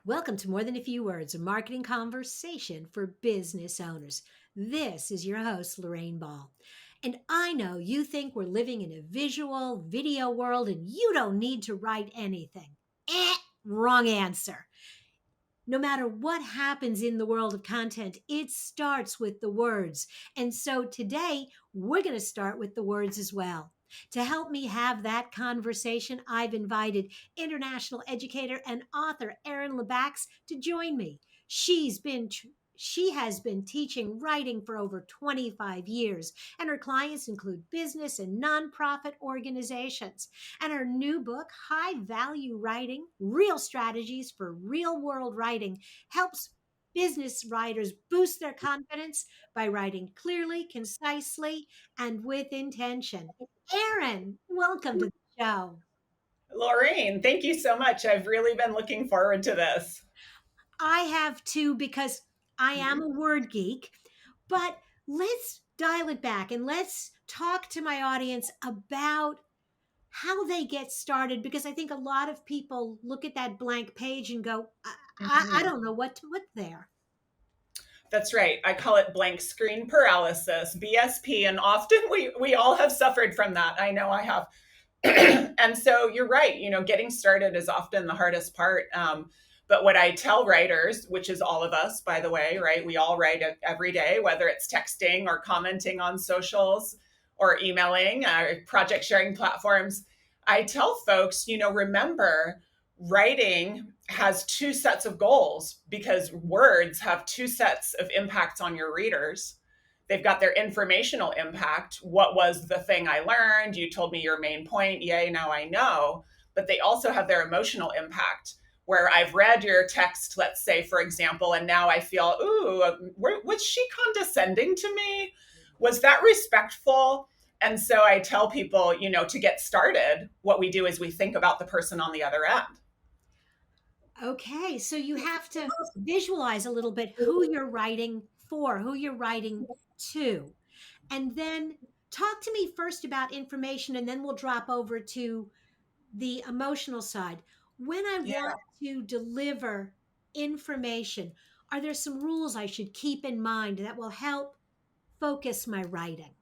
Welcome to More Than a Few Words, a marketing conversation for business owners. This is your host, Lorraine Ball. And I know you think we're living in a visual video world and you don't need to write anything. Wrong answer. No matter what happens in the world of content, it starts with the words. And so today, we're going to start with the words as well. To help me have that conversation, I've invited international educator and author Erin Lebacqz to join me. She has been teaching writing for over 25 years, and her clients include business and nonprofit organizations. And her new book, High Value Writing Real Strategies for Real World Writing, helps business writers boost their confidence by writing clearly, concisely, and with intention. Erin, welcome to the show. Lorraine, thank you so much. I've really been looking forward to this. I have too because I am a word geek, but let's dial it back and let's talk to my audience about how they get started because I think a lot of people look at that blank page and go, I Mhm. don't know what to put there. That's right. I call it blank screen paralysis, BSP, and often we all have suffered from that. I know I have. And so you're right. Getting started is often the hardest part. But what I tell writers, which is all of us, by the way, right? We all write every day, whether it's texting or commenting on socials or emailing, project sharing platforms. I tell folks, remember, writing has two sets of goals because words have two sets of impacts on your readers. They've got their informational impact. What was the thing I learned? You told me your main point. Yay, now I know. But they also have their emotional impact, where I've read your text, let's say, for example, and now I feel, ooh, was she condescending to me? Was that respectful? And so I tell people, to get started, what we do is we think about the person on the other end. Okay, so you have to visualize a little bit who you're writing for, who you're writing to. And then talk to me first about information, and then we'll drop over to the emotional side. When I Yeah. want to deliver information, are there some rules I should keep in mind that will help focus my writing?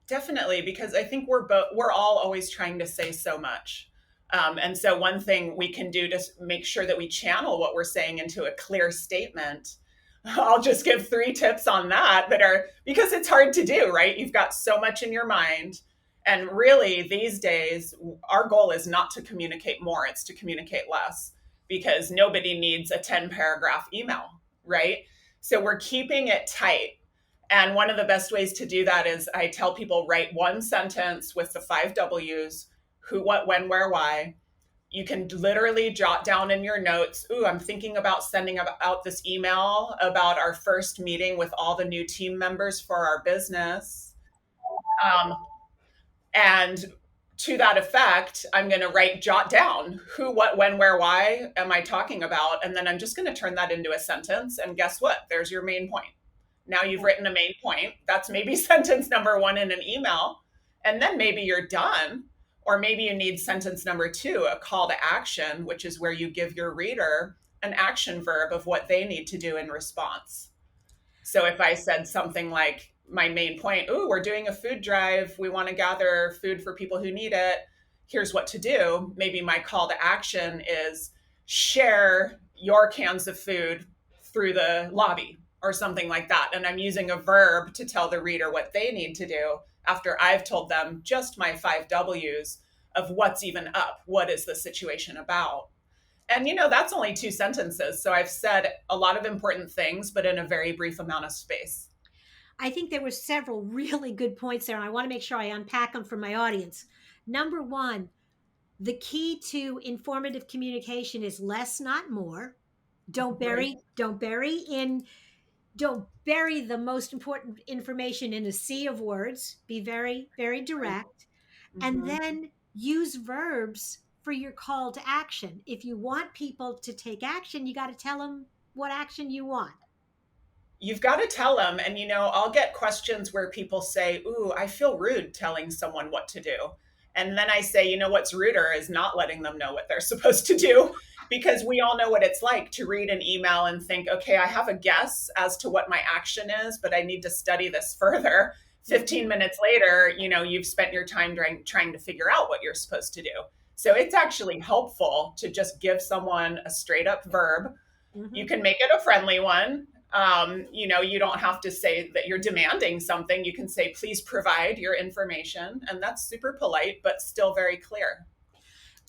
Definitely, because I think we're all always trying to say so much. And so one thing we can do to make sure that we channel what we're saying into a clear statement, I'll just give three tips on that are because it's hard to do, right? You've got so much in your mind. And really, these days, our goal is not to communicate more, it's to communicate less because nobody needs a 10 paragraph email, right? So we're keeping it tight, and one of the best ways to do that is I tell people write one sentence with the five W's: who, what, when, where, why. You can literally jot down in your notes, ooh, I'm thinking about sending out this email about our first meeting with all the new team members for our business. Um, and to that effect, I'm going to jot down who, what, when, where, why am I talking about? And then I'm just going to turn that into a sentence. And guess what? There's your main point. Now you've written a main point. That's maybe sentence number one in an email. And then maybe you're done. Or maybe you need sentence number two, a call to action, which is where you give your reader an action verb of what they need to do in response. So if I said something like, my main point, ooh, we're doing a food drive. We want to gather food for people who need it. Here's what to do. Maybe my call to action is share your cans of food through the lobby or something like that. And I'm using a verb to tell the reader what they need to do after I've told them just my five W's of what's even up. What is the situation about? And that's only two sentences. So I've said a lot of important things, but in a very brief amount of space. I think there were several really good points there, and I want to make sure I unpack them for my audience. Number one, the key to informative communication is less, not more. Don't Right. bury, don't bury in, don't bury the most important information in a sea of words. Be very, very direct. And Mm-hmm. then use verbs for your call to action. If you want people to take action, you got to tell them what action you want. You've got to tell them. And, I'll get questions where people say, ooh, I feel rude telling someone what to do. And then I say, what's ruder is not letting them know what they're supposed to do. because we all know what it's like to read an email and think, okay, I have a guess as to what my action is, but I need to study this further. 15 Mhm. minutes later, you've spent your time trying to figure out what you're supposed to do. So it's actually helpful to just give someone a straight up verb. You Mhm. can make it a friendly one. You don't have to say that you're demanding something. You can say, please provide your information. And that's super polite, but still very clear.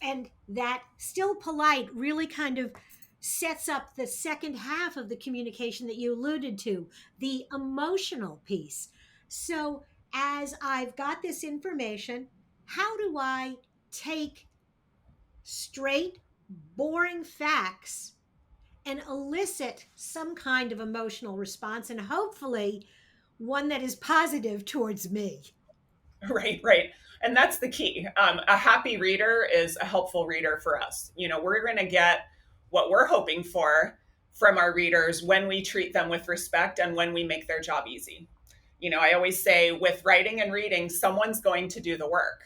And that still polite really kind of sets up the second half of the communication that you alluded to, the emotional piece. So, as I've got this information, how do I take straight, boring facts and elicit some kind of emotional response, and hopefully one that is positive towards me? Right, right. And that's the key. A happy reader is a helpful reader for us. We're going to get what we're hoping for from our readers when we treat them with respect and when we make their job easy. I always say with writing and reading, someone's going to do the work.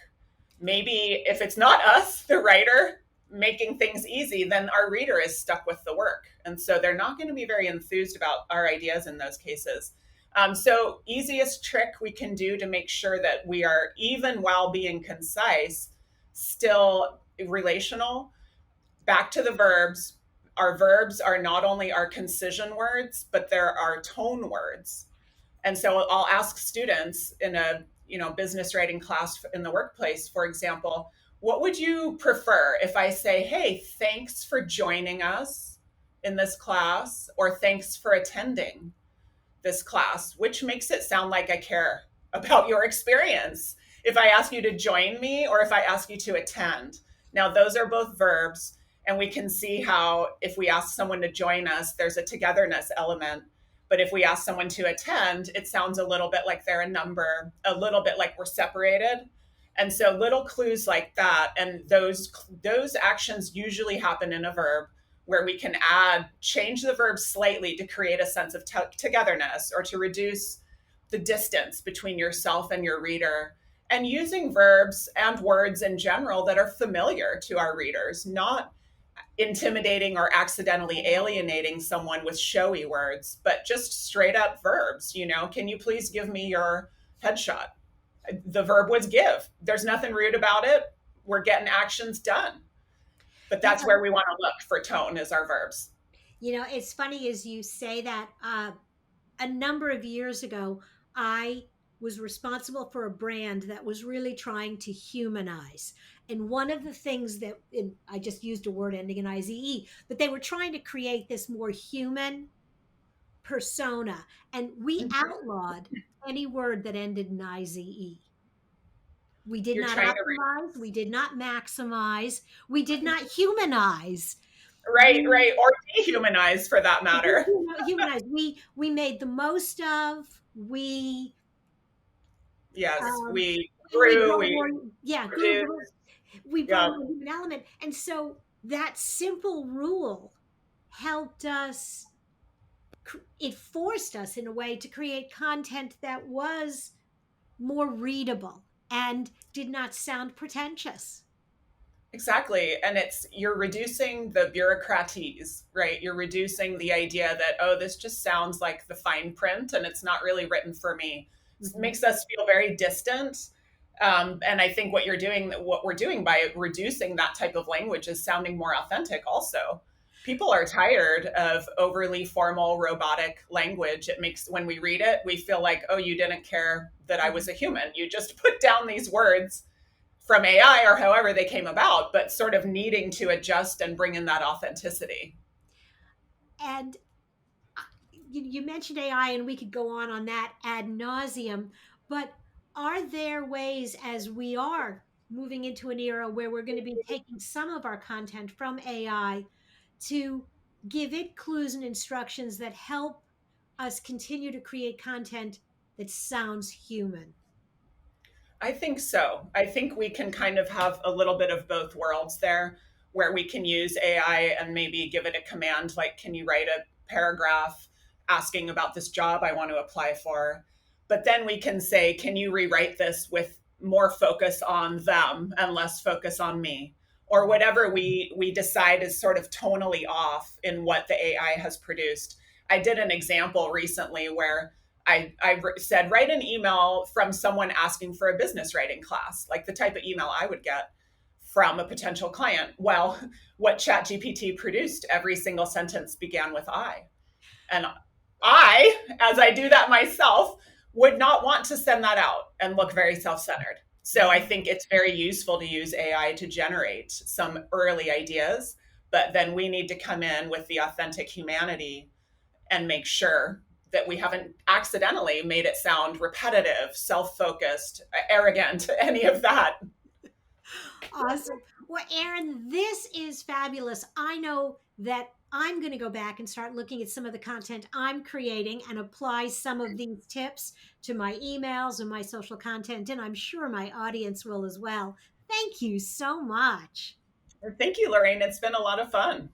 Maybe if it's not us, the writer, making things easy, then our reader is stuck with the work. And so they're not going to be very enthused about our ideas in those cases. So, easiest trick we can do to make sure that we are, even while being concise, still relational. Back to the verbs. Our verbs are not only our concision words, but they're our tone words. And so I'll ask students in a business writing class in the workplace, for example, what would you prefer if I say, hey, thanks for joining us in this class, or thanks for attending this class? Which makes it sound like I care about your experience? If I ask you to join me or if I ask you to attend. Now, those are both verbs. And we can see how if we ask someone to join us, there's a togetherness element. But if we ask someone to attend, it sounds a little bit like they're a number, a little bit like we're separated. And so little clues like that, and those actions usually happen in a verb where we can change the verb slightly to create a sense of togetherness or to reduce the distance between yourself and your reader, and using verbs and words in general that are familiar to our readers, not intimidating or accidentally alienating someone with showy words, but just straight up verbs. Can you please give me your headshot? The verb was give. There's nothing rude about it. We're getting actions done. But You that's know, where we want to look for tone as our verbs. it's funny as you say that. A number of years ago, I was responsible for a brand that was really trying to humanize. And one of the things that, and I just used a word ending in IZE, but they were trying to create this more human persona. And we outlawed any word that ended in IZE. We did You're not trying to optimize, we did not maximize, we did not humanize. right, We right, or dehumanize for that matter. humanize. We made the most of. Yes, Um, we we grew, brought we more, yeah, produced. we brought Yeah, a more human element, and so that simple rule helped us. It forced us in a way to create content that was more readable and did not sound pretentious. exactly. And you're reducing the bureaucraties, right? You're reducing the idea that, oh, this just sounds like the fine print and it's not really written for me. It Mhm. makes us feel very distant. And I think what we're doing by reducing that type of language is sounding more authentic also. People are tired of overly formal robotic language. It makes, when we read it, we feel like, oh, you didn't care that I was a human. You just put down these words from AI or however they came about, but sort of needing to adjust and bring in that authenticity. And you mentioned AI, and we could go on that ad nauseum. But are there ways, as we are moving into an era where we're going to be taking some of our content from AI, to give it clues and instructions that help us continue to create content that sounds human? I think so. I think we can kind of have a little bit of both worlds there, where we can use AI and maybe give it a command like, can you write a paragraph asking about this job I want to apply for? But then we can say, can you rewrite this with more focus on them and less focus on me? or whatever we decide is sort of tonally off in what the AI has produced. I did an example recently where I said, write an email from someone asking for a business writing class, like the type of email I would get from a potential client. Well, what ChatGPT produced, every single sentence began with I. And I, as I do that myself, would not want to send that out and look very self centered. So I think it's very useful to use AI to generate some early ideas, but then we need to come in with the authentic humanity and make sure that we haven't accidentally made it sound repetitive, self focused, arrogant, any of that. Awesome. Well, Erin, this is fabulous. I know that I'm going to go back and start looking at some of the content I'm creating and apply some of these tips to my emails and my social content. And I'm sure my audience will as well. Thank you so much. Thank you, Lorraine. It's been a lot of fun.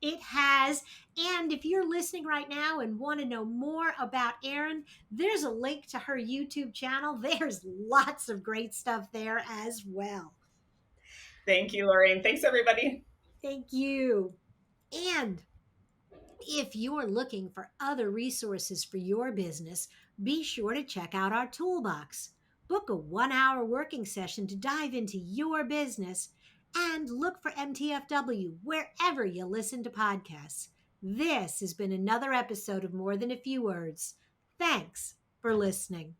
It has. And if you're listening right now and want to know more about Erin, there's a link to her YouTube channel. There's lots of great stuff there as well. Thank you, Lorraine. Thanks, everybody. Thank you. And if you're looking for other resources for your business, be sure to check out our toolbox. Book a 1 hour working session to dive into your business and look for MTFW wherever you listen to podcasts. This has been another episode of More Than a Few Words. Thanks for listening.